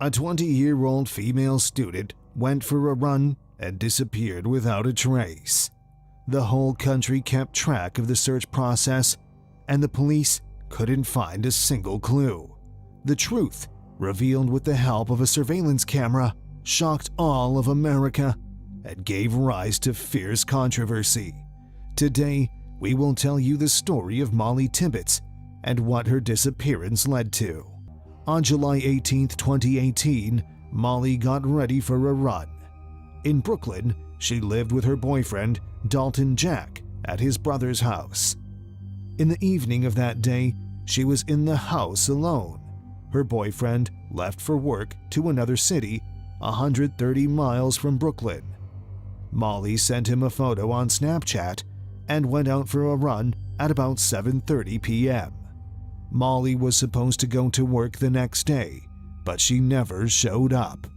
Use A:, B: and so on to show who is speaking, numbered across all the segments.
A: A 20-year-old female student went for a run and disappeared without a trace. The whole country kept track of the search process, and the police couldn't find a single clue. The truth, revealed with the help of a surveillance camera, shocked all of America and gave rise to fierce controversy. Today, we will tell you the story of Molly Tibbetts and what her disappearance led to. On July 18, 2018, Molly got ready for a run. In Brooklyn, she lived with her boyfriend, Dalton Jack, at his brother's house. In the evening of that day, she was in the house alone. Her boyfriend left for work to another city, 130 miles from Brooklyn. Molly sent him a photo on Snapchat and went out for a run at about 7:30 p.m. Molly was supposed to go to work the next day, but she never showed up.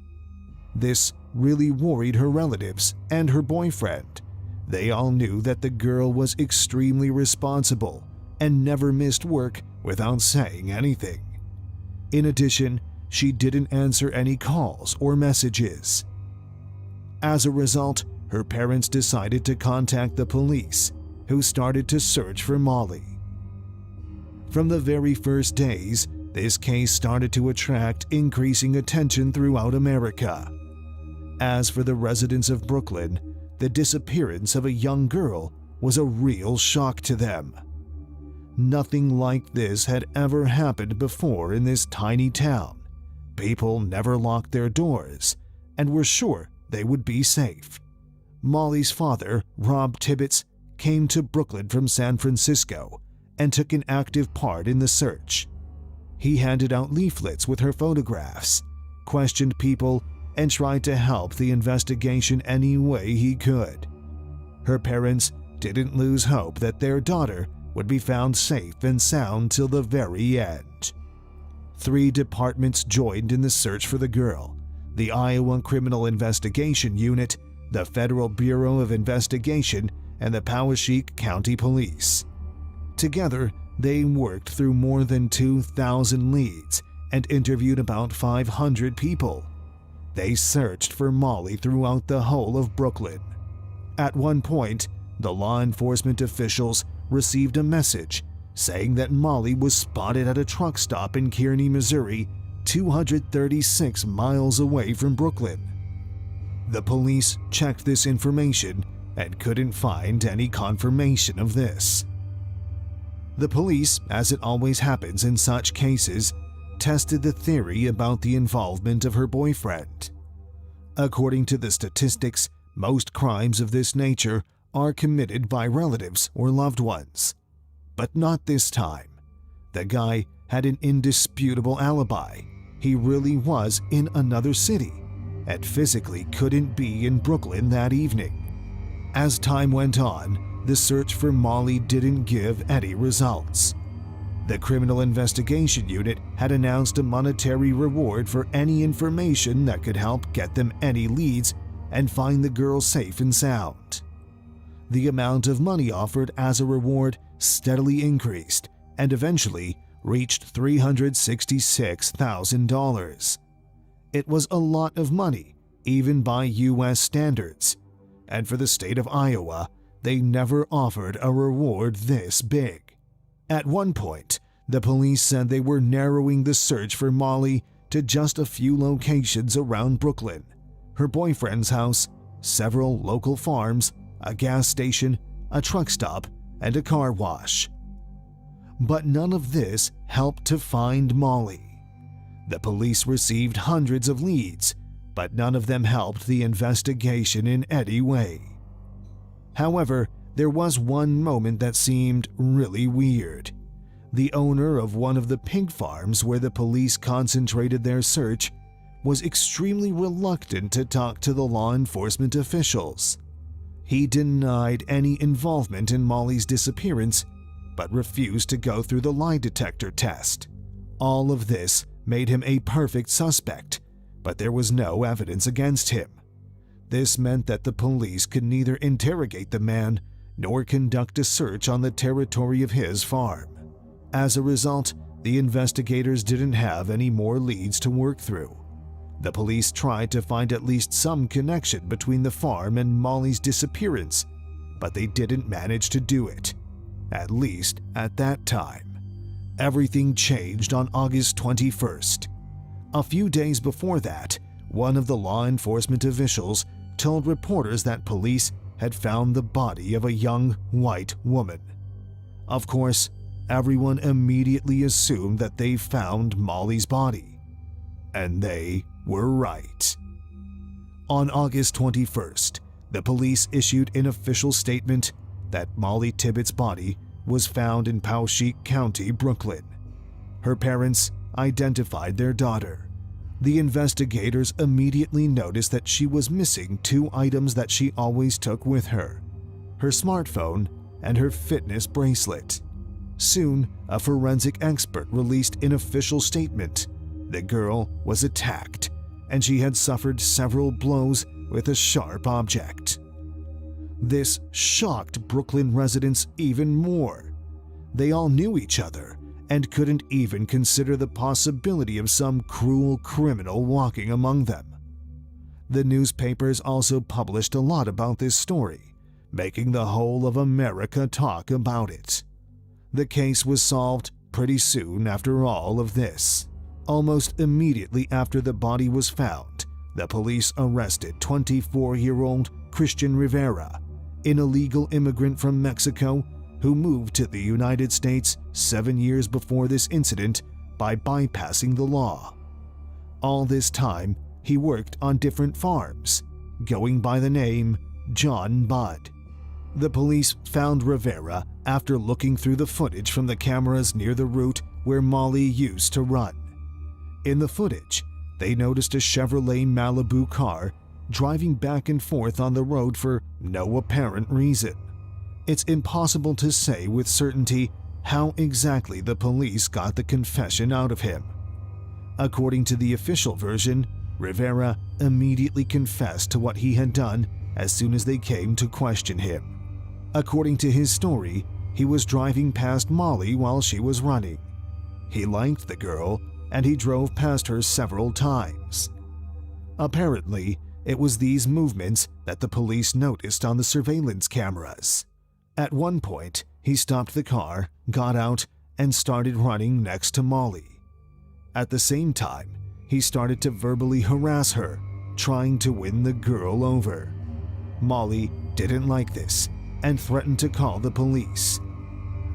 A: This really worried her relatives and her boyfriend. They all knew that the girl was extremely responsible and never missed work without saying anything. In addition, she didn't answer any calls or messages. As a result, her parents decided to contact the police, who started to search for Molly. From the very first days, this case started to attract increasing attention throughout America. As for the residents of Brooklyn, the disappearance of a young girl was a real shock to them. Nothing like this had ever happened before in this tiny town. People never locked their doors and were sure they would be safe. Molly's father, Rob Tibbetts, came to Brooklyn from San Francisco and took an active part in the search. He handed out leaflets with her photographs, questioned people, and tried to help the investigation any way he could. Her parents didn't lose hope that their daughter would be found safe and sound till the very end. 3 departments joined in the search for the girl: the Iowa Criminal Investigation Unit, the Federal Bureau of Investigation, and the Poweshiek County Police. Together, they worked through more than 2,000 leads and interviewed about 500 people. They searched for Molly throughout the whole of Brooklyn. At one point, the law enforcement officials received a message saying that Molly was spotted at a truck stop in Kearney, Missouri, 236 miles away from Brooklyn. The police checked this information and couldn't find any confirmation of this. The police, as it always happens in such cases, tested the theory about the involvement of her boyfriend. According to the statistics, most crimes of this nature are committed by relatives or loved ones. But not this time. The guy had an indisputable alibi. He really was in another city and physically couldn't be in Brooklyn that evening. As time went on, the search for Molly didn't give any results. The Criminal Investigation Unit had announced a monetary reward for any information that could help get them any leads and find the girl safe and sound. The amount of money offered as a reward steadily increased and eventually reached $366,000. It was a lot of money, even by U.S. standards, and for the state of Iowa, they never offered a reward this big. At one point, the police said they were narrowing the search for Molly to just a few locations around Brooklyn: her boyfriend's house, several local farms, a gas station, a truck stop, and a car wash. But none of this helped to find Molly. The police received hundreds of leads, but none of them helped the investigation in any way. However, there was one moment that seemed really weird. The owner of one of the pig farms where the police concentrated their search was extremely reluctant to talk to the law enforcement officials. He denied any involvement in Molly's disappearance, but refused to go through the lie detector test. All of this made him a perfect suspect, but there was no evidence against him. This meant that the police could neither interrogate the man nor conduct a search on the territory of his farm. As a result, the investigators didn't have any more leads to work through. The police tried to find at least some connection between the farm and Molly's disappearance, but they didn't manage to do it, at least at that time. Everything changed on August 21st. A few days before that, one of the law enforcement officials told reporters that police had found the body of a young white woman. Of course, everyone immediately assumed that they found Molly's body. And they were right. On August 21st, the police issued an official statement that Molly Tibbetts' body was found in Poweshiek County, Brooklyn. Her parents identified their daughter. The investigators immediately noticed that she was missing two items that she always took with her: her smartphone and her fitness bracelet. Soon, a forensic expert released an official statement. The girl was attacked, and she had suffered several blows with a sharp object. This shocked Brooklyn residents even more. They all knew each other and couldn't even consider the possibility of some cruel criminal walking among them. The newspapers also published a lot about this story, making the whole of America talk about it. The case was solved pretty soon after all of this. Almost immediately after the body was found, the police arrested 24-year-old Christian Rivera, an illegal immigrant from Mexico who moved to the United States 7 years before this incident by bypassing the law. All this time, he worked on different farms, going by the name John Budd. The police found Rivera after looking through the footage from the cameras near the route where Molly used to run. In the footage, they noticed a Chevrolet Malibu car driving back and forth on the road for no apparent reason. It's impossible to say with certainty how exactly the police got the confession out of him. According to the official version, Rivera immediately confessed to what he had done as soon as they came to question him. According to his story, he was driving past Molly while she was running. He liked the girl, and he drove past her several times. Apparently, it was these movements that the police noticed on the surveillance cameras. At one point, he stopped the car, got out, and started running next to Molly. At the same time, he started to verbally harass her, trying to win the girl over. Molly didn't like this and threatened to call the police.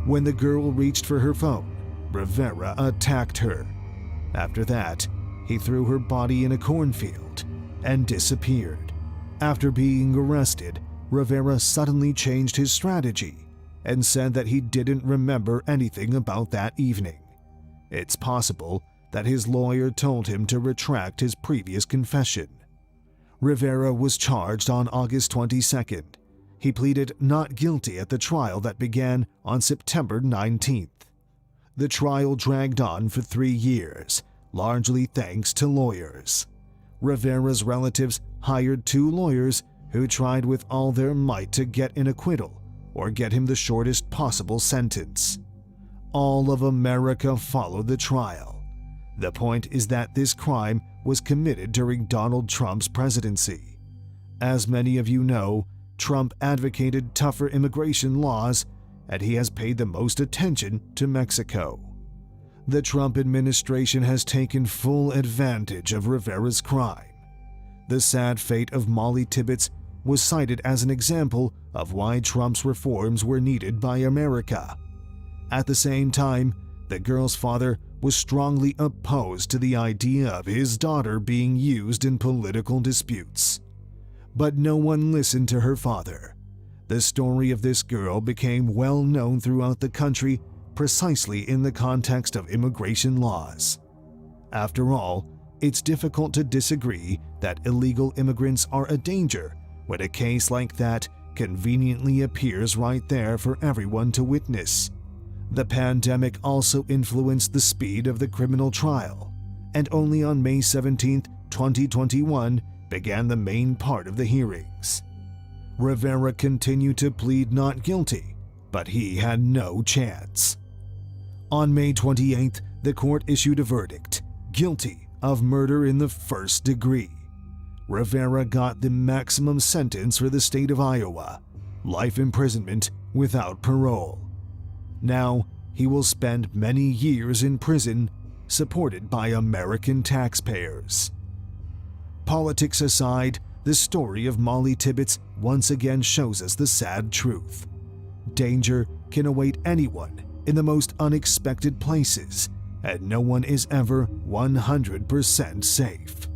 A: When the girl reached for her phone, Rivera attacked her. After that, he threw her body in a cornfield and disappeared. After being arrested, Rivera suddenly changed his strategy and said that he didn't remember anything about that evening. It's possible that his lawyer told him to retract his previous confession. Rivera was charged on August 22nd. He pleaded not guilty at the trial that began on September 19th. The trial dragged on for 3 years, largely thanks to lawyers. Rivera's relatives hired 2 lawyers who tried with all their might to get an acquittal or get him the shortest possible sentence. All of America followed the trial. The point is that this crime was committed during Donald Trump's presidency. As many of you know, Trump advocated tougher immigration laws, and he has paid the most attention to Mexico. The Trump administration has taken full advantage of Rivera's crime. The sad fate of Molly Tibbetts was cited as an example of why Trump's reforms were needed by America. At the same time, the girl's father was strongly opposed to the idea of his daughter being used in political disputes. But no one listened to her father. The story of this girl became well known throughout the country precisely in the context of immigration laws. After all, it's difficult to disagree that illegal immigrants are a danger when a case like that conveniently appears right there for everyone to witness. The pandemic also influenced the speed of the criminal trial, and only on May 17, 2021, began the main part of the hearings. Rivera continued to plead not guilty, but he had no chance. On May 28th, the court issued a verdict, guilty of murder in the first degree. Rivera got the maximum sentence for the state of Iowa, life imprisonment without parole. Now, he will spend many years in prison, supported by American taxpayers. Politics aside, the story of Molly Tibbetts once again shows us the sad truth. Danger can await anyone in the most unexpected places, and no one is ever 100% safe.